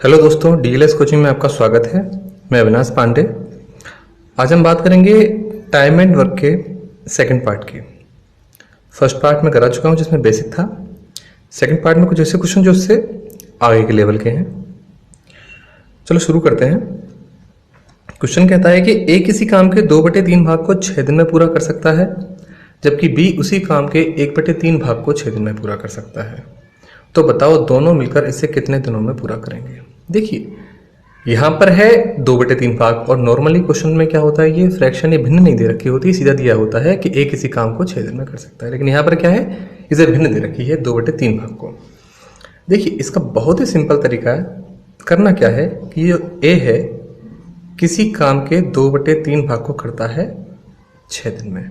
Hello दोस्तों, DLS coaching में आपका स्वागत है। मैं अविनाश पांडे। आज हम बात करेंगे टाइम एंड वर्क के सेकंड पार्ट की। फर्स्ट पार्ट में करा चुका हूं जिसमें बेसिक था। सेकंड पार्ट में कुछ ऐसे क्वेश्चन जो उससे आगे के लेवल के हैं। चलो शुरू करते हैं। क्वेश्चन कहता है कि ए किसी काम के 2/3 भाग को 6 दिन में पूरा कर सकता है, जबकि बी उसी काम के 1/3 भाग को 6 दिन में पूरा कर सकता है। तो बताओ दोनों मिलकर इसे कितने दिनों में पूरा करेंगे। देखिए यहां पर है 2/3 भाग, और नॉर्मली क्वेश्चन में क्या होता है, ये फ्रैक्शन ये भिन्न नहीं दे रखी होती, सीधा दिया होता है कि ए किसी काम को 6 दिन में कर सकता है। लेकिन यहां पर क्या है, इसे भिन्न दे रखी है 2/3 भाग को। देखिए इसका बहुत ही सिंपल तरीका है। करना क्या है कि ये ए है किसी काम के 2/3 भाग को करता है 6 दिन में।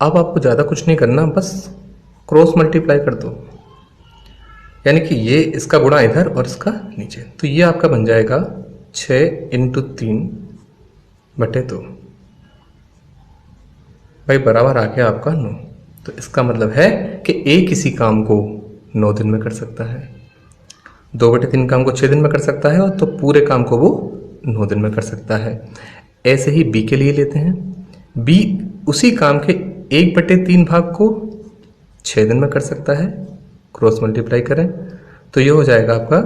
अब आपको ज़्यादा कुछ नहीं करना, बस क्रॉस मल्टीप्लाई कर दो, यानी कि ये इसका गुणा इधर और इसका नीचे। तो ये आपका बन जाएगा 6 × 3/2 भाई बराबर आ गया आपका 9। तो इसका मतलब है कि ए किसी काम को 9 दिन में कर सकता है, 2/3 काम को 6 दिन में कर सकता है, और तो पूरे काम को वो 9 दिन में कर सकता है। ऐसे ही बी के लिए लेते हैं। बी उसी काम के 1/3 भाग को 6 दिन में कर सकता है। क्रॉस मल्टीप्लाई करें तो ये हो जाएगा आपका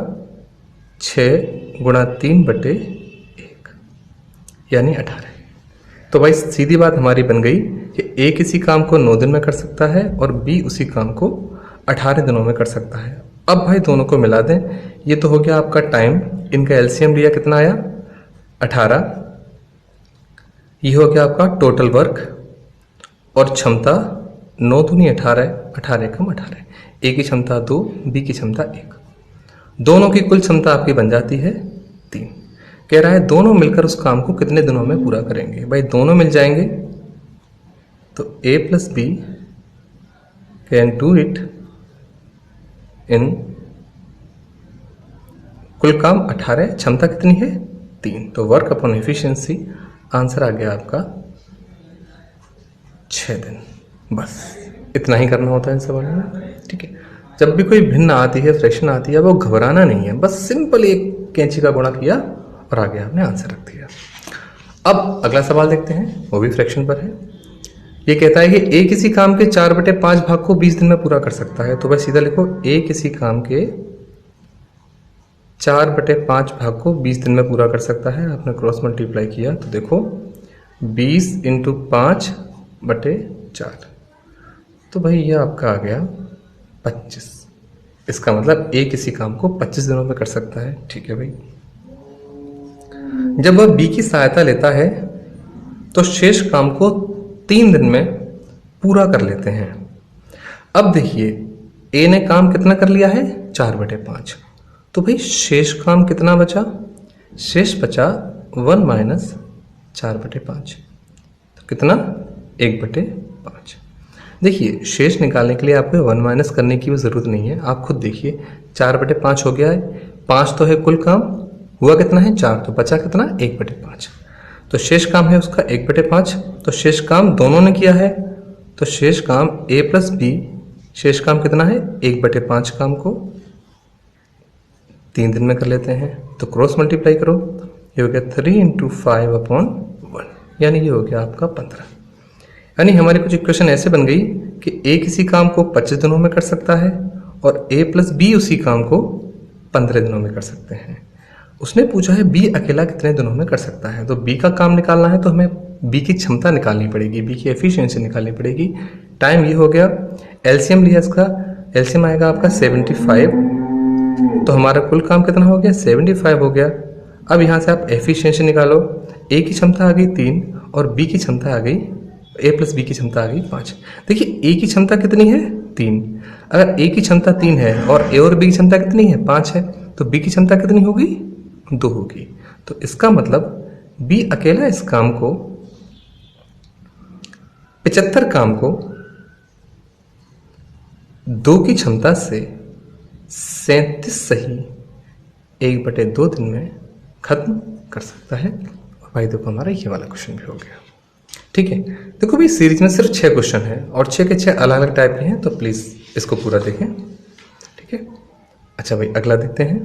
6 × 3/1 यानी 18। तो भाई सीधी बात हमारी बन गई कि ए किसी काम को 9 दिन में कर सकता है और बी उसी काम को 18 दिनों में कर सकता है। अब भाई दोनों को मिला दें। ये तो हो गया आपका टाइम, इनका एलसीएम लिया कितना आया 18। ये हो गया आपका टोटल वर्क, और क्षमता 9 दूनी 18, 18 कम 18। ए की क्षमता 2, बी की क्षमता 1। दोनों की कुल क्षमता आपकी बन जाती है 3। कह रहा है दोनों मिलकर उस काम को कितने दिनों में पूरा करेंगे। भाई दोनों मिल जाएंगे तो A plus B can do it in, कुल काम 18, क्षमता कितनी है 3, तो वर्क अपॉन एफिशिएंसी आंसर आ गया आपका 6 दिन। बस इतना ही करना होता है इन सवालों में। ठीक है, जब भी कोई भिन्न आती है, फ्रैक्शन आती है, वो घबराना नहीं है, बस सिंपल एक कैंची का गुणा किया और आगे आपने आंसर रख दिया। अब अगला सवाल देखते हैं, वो भी फ्रैक्शन पर है। ये कहता है कि ए किसी काम के 4/5 भाग को 20 दिन में पूरा कर सकता है। तो बस सीधा लिखो ए किसी काम के 4/5 भाग को 20 दिन में पूरा कर सकता है। आपने क्रॉस मल्टीप्लाई किया तो देखो 20 × 5/4, तो भाई ये आपका आ गया 25। इसका मतलब ए किसी काम को 25 दिनों में कर सकता है। ठीक है भाई, जब वह बी की सहायता लेता है तो शेष काम को 3 दिन में पूरा कर लेते हैं। अब देखिए ए ने काम कितना कर लिया है 4/5, तो भाई शेष काम कितना बचा, शेष बचा 1 - 4/5, तो कितना 1/5। देखिए शेष निकालने के लिए आपको 1 माइनस करने की भी ज़रूरत नहीं है। आप खुद देखिए 4/5 हो गया है, 5 तो है कुल काम, हुआ कितना है 4, तो बचा कितना 1/5। तो शेष काम है उसका 1/5, तो शेष काम दोनों ने किया है, तो शेष काम ए प्लस बी, शेष काम कितना है 1/5 काम को 3 दिन में कर लेते हैं। तो क्रॉस मल्टीप्लाई करो, ये हो गया 3 × 5/1, यानी ये हो गया आपका 15। यानी हमारी कुछ इक्वेशन ऐसे बन गई कि ए किसी काम को 25 दिनों में कर सकता है और ए प्लस बी उसी काम को 15 दिनों में कर सकते हैं। उसने पूछा है बी अकेला कितने दिनों में कर सकता है। तो बी का काम निकालना है तो हमें बी की क्षमता निकालनी पड़ेगी, बी की एफिशिएंसी निकालनी पड़ेगी। टाइम ये हो गया, एलसीएम लिया इसका, एलसीएम आएगा आपका 75, तो हमारा कुल काम कितना हो गया 75 हो गया। अब यहाँ से आप एफिशिएंसी निकालो, ए की क्षमता आ गई 3 और बी की क्षमता आ गई, ए प्लस बी की क्षमता आ गई 5। देखिए ए की क्षमता कितनी है 3, अगर ए की क्षमता 3 है और ए और बी की क्षमता कितनी है 5 है, तो बी की क्षमता कितनी होगी 2 होगी। तो इसका मतलब बी अकेला इस काम को 75 काम को 2 की क्षमता से 37 सही 1/2 दिन में खत्म कर सकता है। और भाई देखो हमारा ये वाला क्वेश्चन भी हो गया। ठीक है, देखो भाई सीरीज में सिर्फ 6 क्वेश्चन है और 6 के 6 अलग अलग टाइप के हैं, तो प्लीज़ इसको पूरा देखें। ठीक है, अच्छा भाई अगला देखते हैं।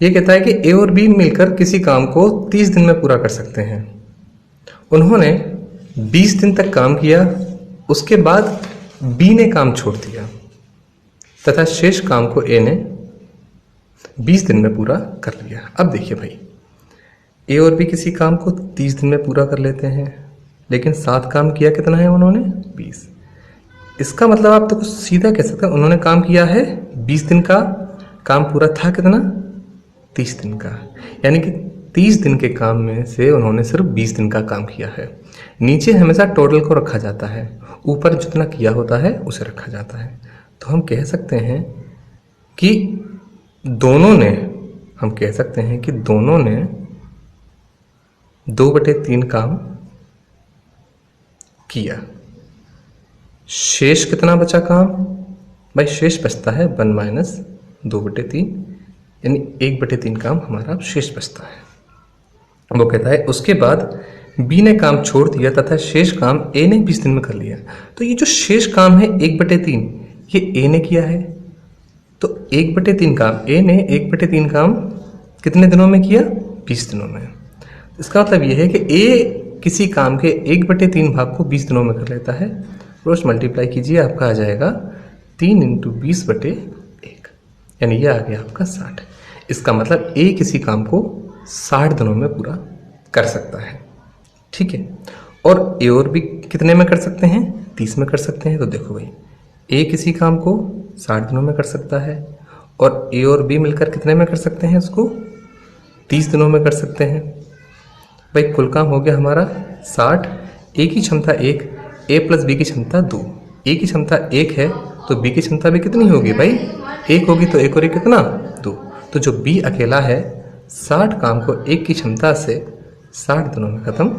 ये कहता है कि ए और बी मिलकर किसी काम को 30 दिन में पूरा कर सकते हैं। उन्होंने 20 दिन तक काम किया, उसके बाद बी ने काम छोड़ दिया तथा शेष काम को ए ने 20 दिन में पूरा कर लिया। अब देखिए भाई, ए और बी किसी काम को 30 दिन में पूरा कर लेते हैं, लेकिन साथ काम किया कितना है उन्होंने? 20। इसका मतलब आप तो कुछ सीधा कह सकते हैं, उन्होंने काम किया है 20 दिन का, काम पूरा था कितना? 30 दिन का। यानी कि 30 दिन के काम में से उन्होंने सिर्फ 20 दिन का काम किया है। नीचे हमेशा टोटल को रखा जाता है, ऊपर जितना किया होता है उसे रखा जाता है। तो हम कह सकते हैं कि दोनों ने 2/3 काम किया। शेष कितना बचा काम? भाई शेष बचता है 1 माइनस 2/3, यानी 1/3 काम हमारा शेष बचता है। वो कहता है उसके बाद बी ने काम छोड़ दिया तथा शेष काम ए ने 20 दिन में कर लिया। तो ये जो शेष काम है 1/3, ये ए ने किया है। तो 1/3 काम ए ने 1/3 काम कितने दिनों में किया? 20 दिनों में। इसका मतलब ये है कि ए किसी काम के 1/3 भाग को 20 दिनों में कर लेता है। रोज मल्टीप्लाई कीजिए, आपका आ जाएगा 3 × 20/1, यानी ये आ गया आपका 60। इसका मतलब ए किसी काम को 60 दिनों में पूरा कर सकता है। ठीक है। और ए और बी कितने में कर सकते हैं? 30 में कर सकते हैं। तो देखो भाई, ए किसी काम को 60 दिनों में कर सकता है और ए और बी मिलकर कितने में कर सकते हैं? उसको 30 दिनों में कर सकते हैं। भाई कुल काम हो गया हमारा 60। ए की क्षमता 1, ए प्लस बी की क्षमता 2। ए की क्षमता 1 है तो बी की क्षमता भी कितनी होगी भाई? 1 होगी। तो 1 और 1 कितना? 2। तो जो बी अकेला है 60 काम को 1 की क्षमता से 60 दिनों में ख़त्म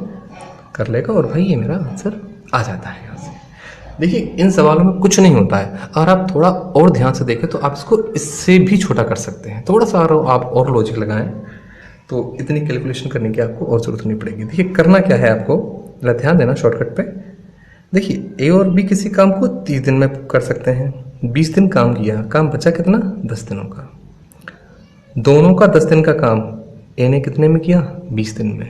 कर लेगा। और भाई ये मेरा आंसर आ जाता है यहाँ से। देखिए इन सवालों में कुछ नहीं होता है। अगर आप थोड़ा और ध्यान से देखें तो आप इसको इससे भी छोटा कर सकते हैं। थोड़ा सा आप और लॉजिक लगाएं तो इतनी कैलकुलेशन करने की आपको और ज़रूरत नहीं पड़ेगी। देखिए करना क्या है आपको, जरा ध्यान देना शॉर्टकट पे। देखिए ए और बी किसी काम को 30 दिन में कर सकते हैं। 20 दिन काम किया, काम बचा कितना? 10 दिनों का। दोनों का 10 दिन का काम ए ने कितने में किया? 20 दिन में।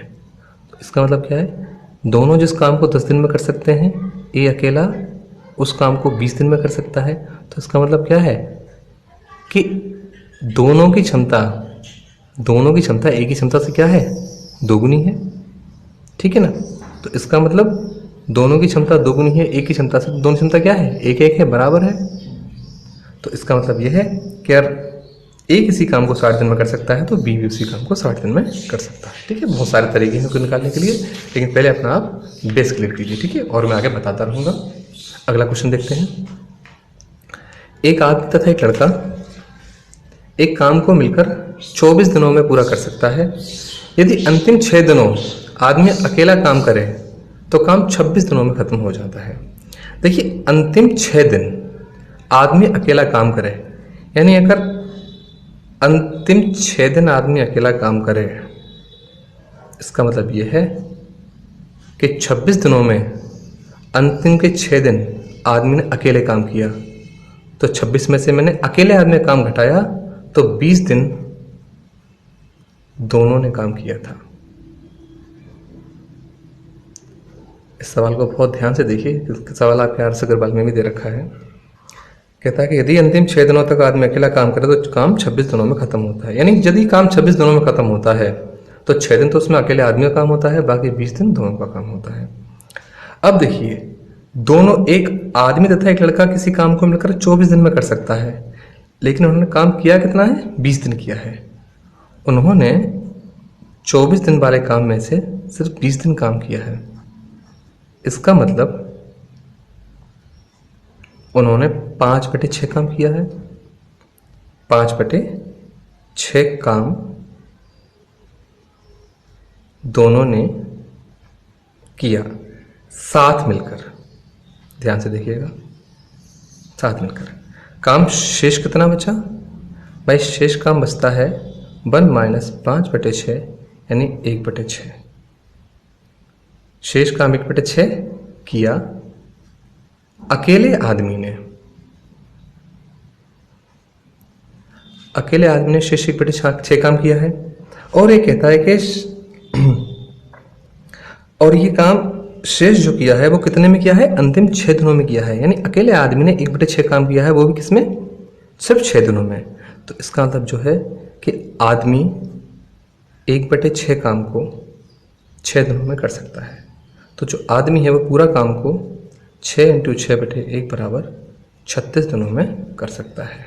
तो इसका मतलब क्या है? दोनों जिस काम को 10 दिन में कर सकते हैं, ए अकेला उस काम को 20 दिन में कर सकता है। तो इसका मतलब क्या है कि दोनों की क्षमता ए की क्षमता से क्या है? दोगुनी है। ठीक है ना? तो इसका मतलब दोनों की क्षमता दोगुनी है ए की क्षमता से। दोनों क्षमता क्या है? 1-1 है, बराबर है। तो इसका मतलब यह है कि यार ए किसी काम को 60 दिन में कर सकता है तो बी भी उसी काम को 60 दिन में कर सकता है। ठीक है। बहुत सारे तरीके हैं उसको निकालने के लिए, लेकिन पहले अपना आप बेस क्लियर कीजिए। ठीक है। और मैं आगे बताता रहूँगा। अगला क्वेश्चन देखते हैं। एक आदमी तथा एक लड़का एक काम को मिलकर 24 दिनों में पूरा कर सकता है। यदि अंतिम 6 दिनों आदमी अकेला काम करे तो काम 26 दिनों में खत्म हो जाता है। देखिए अंतिम 6 दिन आदमी अकेला काम करे, यानी अगर अंतिम 6 दिन आदमी अकेला काम करे, इसका मतलब यह है कि 26 दिनों में अंतिम के 6 दिन आदमी ने अकेले काम किया। तो 26 में से मैंने अकेले आदमी काम घटाया तो 20 दिन दोनों ने काम किया था। इस सवाल को बहुत ध्यान से देखिए। सवाल आपके आर अग्रवाल में भी दे रखा है। कहता है कि यदि अंतिम 6 दिनों तक आदमी अकेला काम करे तो काम 26 दिनों में खत्म होता है। यानी यदि काम 26 दिनों में खत्म होता है तो 6 दिन तो उसमें अकेले आदमी का काम होता है, बाकी 20 दिन दोनों का काम होता है। अब देखिए दोनों, एक आदमी तथा एक लड़का किसी काम को मिलकर 24 दिन में कर सकता है, लेकिन उन्होंने काम किया कितना है? 20 दिन किया है। उन्होंने 24 दिन वाले काम में से सिर्फ 20 दिन काम किया है। इसका मतलब उन्होंने 5/6 काम किया है। 5/6 काम दोनों ने किया साथ मिलकर। ध्यान से देखिएगा, साथ मिलकर। काम शेष कितना बचा? भाई शेष काम बचता है 1 माइनस 5/6, यानी 1/6। शेष काम 1/6 किया अकेले आदमी ने। अकेले आदमी ने शेष 1/6 काम किया है। और ये कहता है कि और ये काम शेष जो किया है वो कितने में किया है, अंतिम 6 दिनों में किया है। यानी अकेले आदमी ने 1/6 काम किया है, वो भी किसमें, सिर्फ 6 दिनों में। तो इसका मतलब जो है कि आदमी 1/6 काम को 6 दिनों में कर सकता है। तो जो आदमी है वो पूरा काम को 6 × 6/1 बराबर 36 दिनों में कर सकता है।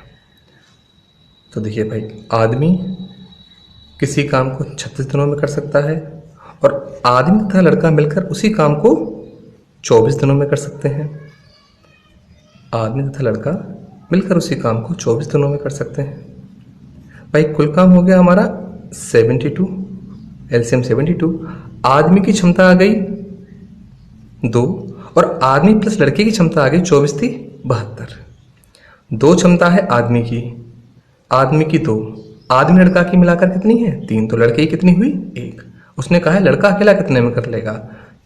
तो देखिए भाई, आदमी किसी काम को 36 दिनों में कर सकता है और आदमी तथा लड़का मिलकर उसी काम को 24 दिनों में कर सकते हैं। आदमी तथा लड़का मिलकर उसी काम को 24 दिनों में कर सकते हैं। भाई कुल काम हो गया हमारा 72, एलसीएम 72। आदमी की क्षमता आ गई 2 और आदमी प्लस लड़के की क्षमता आ गई 24 × 72। 2 क्षमता है आदमी की 2, आदमी लड़का की मिलाकर कितनी है 3, तो लड़के की कितनी हुई 1। उसने कहा है लड़का अकेला कितने में कर लेगा,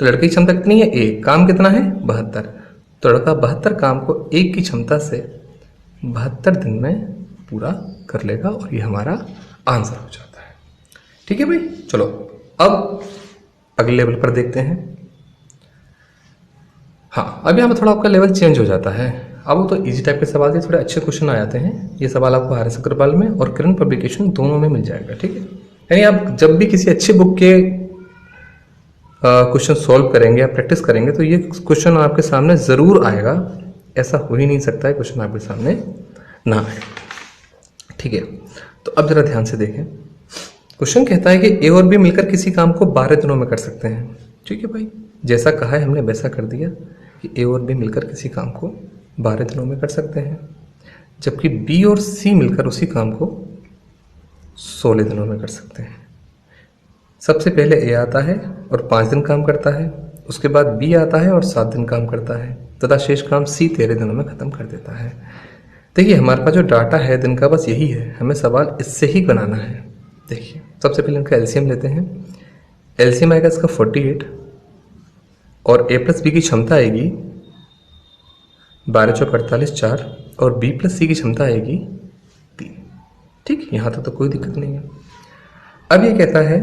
तो लड़के की क्षमता कितनी है 1, काम कितना है 72, तो लड़का 72 काम को 1 की क्षमता से 72 दिन में पूरा कर लेगा और ये हमारा आंसर हो जाता है। ठीक है भाई, चलो अब अगले लेवल पर देखते हैं। हाँ, अब यहाँ पर थोड़ा आपका लेवल चेंज हो जाता है। अब वो तो इजी टाइप के सवाल थे, थोड़े अच्छे क्वेश्चन आ जाते हैं। ये सवाल आपको आर एस अग्रवाल में और किरण पब्लिकेशन दोनों में मिल जाएगा। ठीक है, यानी आप जब भी किसी अच्छे बुक के क्वेश्चन सॉल्व करेंगे या प्रैक्टिस करेंगे तो ये क्वेश्चन आपके सामने ज़रूर आएगा। ऐसा हो ही नहीं सकता है क्वेश्चन आपके सामने ना आए। ठीक है, तो अब जरा ध्यान से देखें। क्वेश्चन कहता है कि ए और बी मिलकर किसी काम को 12 दिनों में कर सकते हैं। ठीक है भाई, जैसा कहा है हमने वैसा कर दिया कि ए और बी मिलकर किसी काम को 12 दिनों में कर सकते हैं, जबकि बी और सी मिलकर उसी काम को 16 दिनों में कर सकते हैं। सबसे पहले ए आता है और 5 दिन काम करता है, उसके बाद बी आता है और 7 दिन काम करता है तथा शेष काम सी 13 दिनों में ख़त्म कर देता है। देखिए हमारे पास जो डाटा है दिन का बस यही है, हमें सवाल इससे ही बनाना है। देखिए सबसे पहले इनका एलसीएम लेते हैं। एलसीएम आएगा इसका 48 और ए प्लस बी की क्षमता आएगी 12 × 4 = 48, 4 और बी प्लस सी की क्षमता आएगी 3। ठीक, यहाँ तक तो कोई दिक्कत नहीं है। अब ये कहता है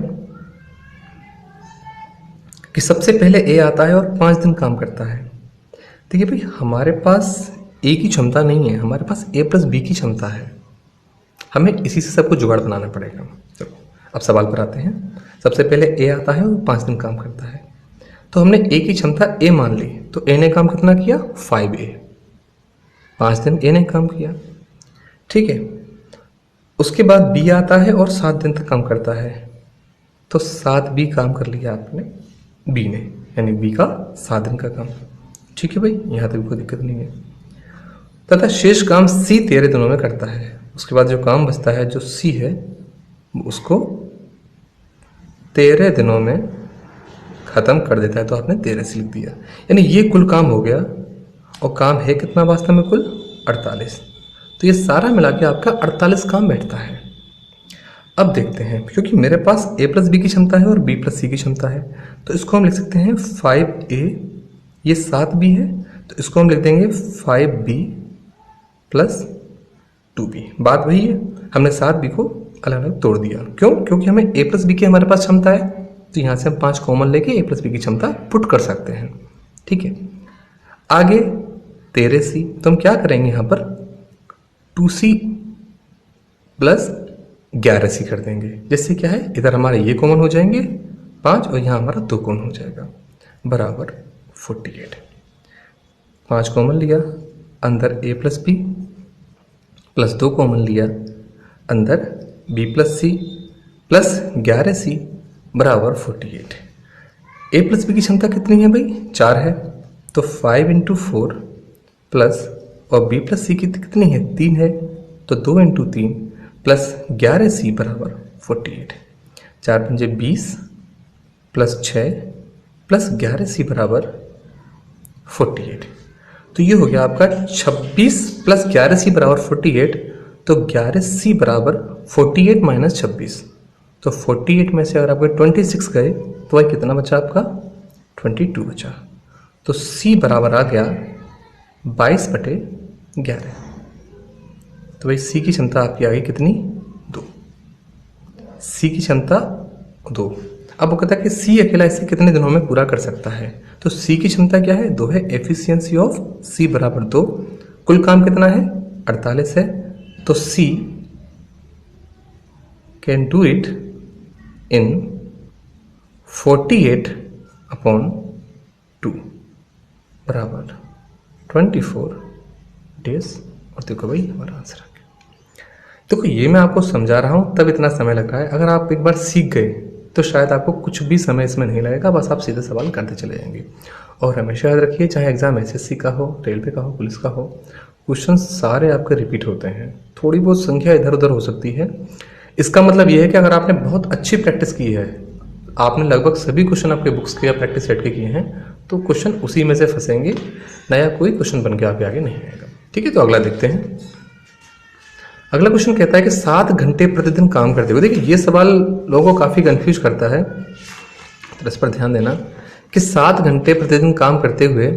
कि सबसे पहले ए आता है और 5 दिन काम करता है। देखिए भाई, हमारे पास ए की क्षमता नहीं है, हमारे पास ए प्लस बी की क्षमता है। हमें इसी से सबको जुगाड़ बनाना पड़ेगा। चलो अब सवाल पर आते हैं। सबसे पहले ए आता है और 5 दिन काम करता है, तो हमने ए की क्षमता ए मान ली, तो ए ने काम कितना किया 5A, 5 दिन ए ने काम किया। ठीक है, उसके बाद बी आता है और 7 दिन तक काम करता है, तो 7B काम कर लिया आपने बी ने, यानी बी का 7 दिन का काम। ठीक है भाई, यहाँ तक कोई दिक्कत नहीं है। तथा शेष काम सी 13 दिनों में करता है। उसके बाद जो काम बचता है जो सी है उसको 13 दिनों में ख़त्म कर देता है, तो आपने 13 से लिख दिया। यानी ये कुल काम हो गया और काम है कितना वास्तव में, कुल 48। तो ये सारा मिला के आपका 48 काम बैठता है। अब देखते हैं, क्योंकि मेरे पास ए प्लस बी की क्षमता है और बी प्लस सी की क्षमता है, तो इसको हम लिख सकते हैं 5A, ये 7B है, तो इसको हम लिख देंगे 5B + 2B। बात वही है, हमने 7B को अलग अलग तोड़ दिया। क्यों? क्योंकि हमें ए प्लस बी की हमारे पास क्षमता है, तो यहाँ से हम 5 कॉमन लेके ए प्लस बी की क्षमता पुट कर सकते हैं। ठीक है, आगे 13C, तो हम क्या करेंगे यहाँ पर 2C + 11C कर देंगे, जिससे क्या है इधर हमारे ये कॉमन हो जाएंगे 5 और यहाँ हमारा 2 कॉमन हो जाएगा, बराबर 48। 5 कॉमन लिया, अंदर ए प्लस बी प्लस 2 कॉमन लिया, अंदर B plus C plus 11C बराबर 48। ए प्लस बी की क्षमता कितनी है भाई 4 है, तो 5 × 4 प्लस और बी प्लस सी की कितनी है 3 है, तो 2 × 3 प्लस 11C बराबर 48। 4 × 5 = 20 प्लस 6 प्लस 11C बराबर 48। तो ये हो गया आपका 26 प्लस 11C बराबर 48, तो 11C बराबर 48 - 26, तो 48 में से अगर आपके 26 गए तो भाई कितना बचा आपका 22 बचा, तो C बराबर आ गया 22/11। तो भाई सी की क्षमता आपकी आ गई कितनी, 2। सी की क्षमता 2। अब वो कहता है कि सी अकेला इसे कितने दिनों में पूरा कर सकता है, तो सी की क्षमता क्या है, 2 है। एफिशिएंसी ऑफ सी बराबर 2। कुल काम कितना है, 48 है। तो सी कैन डू इट इन 48/2 बराबर 24 डेज। और देखो भाई हमारा आंसर आ गया। देखो ये मैं आपको समझा रहा हूं तब इतना समय लग रहा है, अगर आप एक बार सीख गए तो शायद आपको कुछ भी समय इसमें नहीं लगेगा, बस आप सीधे सवाल करते चले जाएंगे। और हमेशा याद रखिए, चाहे एग्जाम एसएससी का हो, रेलवे का हो, पुलिस का हो, क्वेश्चन सारे आपके रिपीट होते हैं। थोड़ी बहुत संख्या इधर उधर हो सकती है। इसका मतलब यह है कि अगर आपने बहुत अच्छी प्रैक्टिस की है, आपने लगभग सभी क्वेश्चन आपके बुक्स के या प्रैक्टिस सेट के किए हैं, तो क्वेश्चन उसी में से फंसेंगे, नया कोई क्वेश्चन बन के आपके आगे नहीं आएगा। ठीक है, तो अगला देखते हैं। अगला क्वेश्चन कहता है कि 7 घंटे प्रतिदिन काम करते हुए, देखिए ये सवाल लोगों को काफी कंफ्यूज करता है, तो इस पर ध्यान देना कि 7 घंटे प्रतिदिन काम करते हुए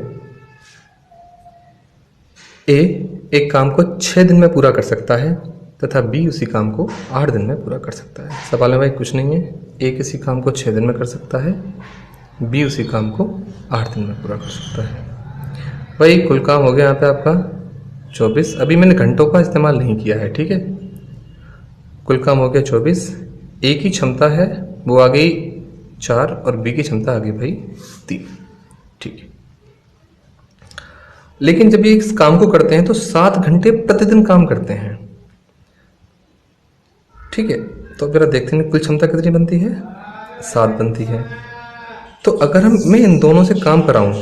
ए एक काम को 6 दिन में पूरा कर सकता है तथा बी उसी काम को 8 दिन में पूरा कर सकता है। सवाल में भाई कुछ नहीं है, ए किसी काम को 6 दिन में कर सकता है, बी उसी काम को 8 दिन में पूरा कर सकता है। भाई कुल काम हो गया यहाँ पे आपका 24। अभी मैंने घंटों का इस्तेमाल नहीं किया है, ठीक है। कुल काम हो गया 24। ए की क्षमता है वो आ गई 4 और बी की क्षमता आ गई भाई 3, ठीक है। लेकिन जब ये इस काम को करते हैं तो 7 घंटे प्रतिदिन काम करते हैं, ठीक है। तो जरा देखते हैं कुल क्षमता कितनी बनती है, 7 बनती है। तो अगर मैं इन दोनों से काम कराऊं,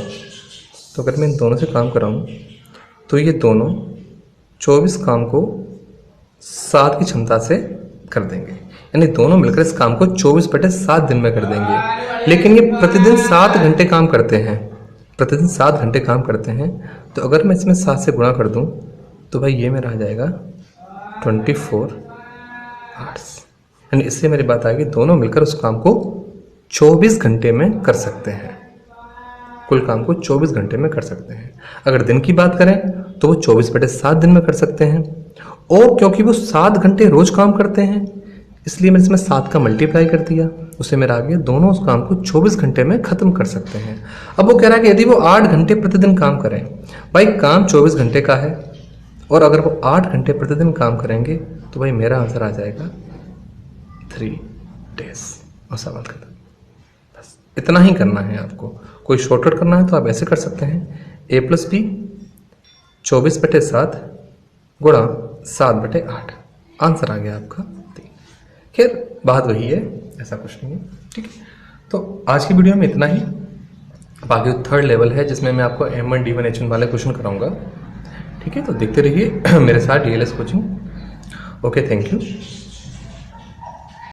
तो ये दोनों 24 काम को 7 की क्षमता से कर देंगे, यानी दोनों मिलकर इस काम को 24/7 दिन में कर देंगे। लेकिन ये प्रतिदिन 7 घंटे काम करते हैं, तो अगर मैं इसमें 7 से गुणा कर दूं तो भाई ये मेरा आ जाएगा 24 आवर्स, यानी इससे मेरी बात आएगी दोनों मिलकर उस काम को 24 घंटे में कर सकते हैं। कुल काम को 24 घंटे में कर सकते हैं। अगर दिन की बात करें तो वो 24/7 दिन में कर सकते हैं, और क्योंकि वो 7 घंटे रोज काम करते हैं इसलिए मैंने इसमें 7 का मल्टीप्लाई कर दिया, उससे मेरा आ गया दोनों उस काम को 24 घंटे में खत्म कर सकते हैं। अब वो कह रहा है कि यदि वो 8 घंटे प्रतिदिन काम करें, भाई काम 24 घंटे का है और अगर वो 8 घंटे प्रतिदिन काम करेंगे तो भाई मेरा आंसर आ जाएगा 3 डेज और सवाल खत्म। बस इतना ही करना है आपको। कोई शॉर्टकट करना है तो आप ऐसे कर सकते हैं, a+b 24/7 गुणा 7/8, आंसर आ गया आपका 3। खैर बात वही है, ऐसा कुछ नहीं है, ठीक है। तो आज की वीडियो में इतना ही। बाकी 3rd लेवल है जिसमें मैं आपको M1 D1 H1 वाले क्वेश्चन कराऊंगा, ठीक है। तो देखते रहिए मेरे साथ DLS coaching. Okay, thank you.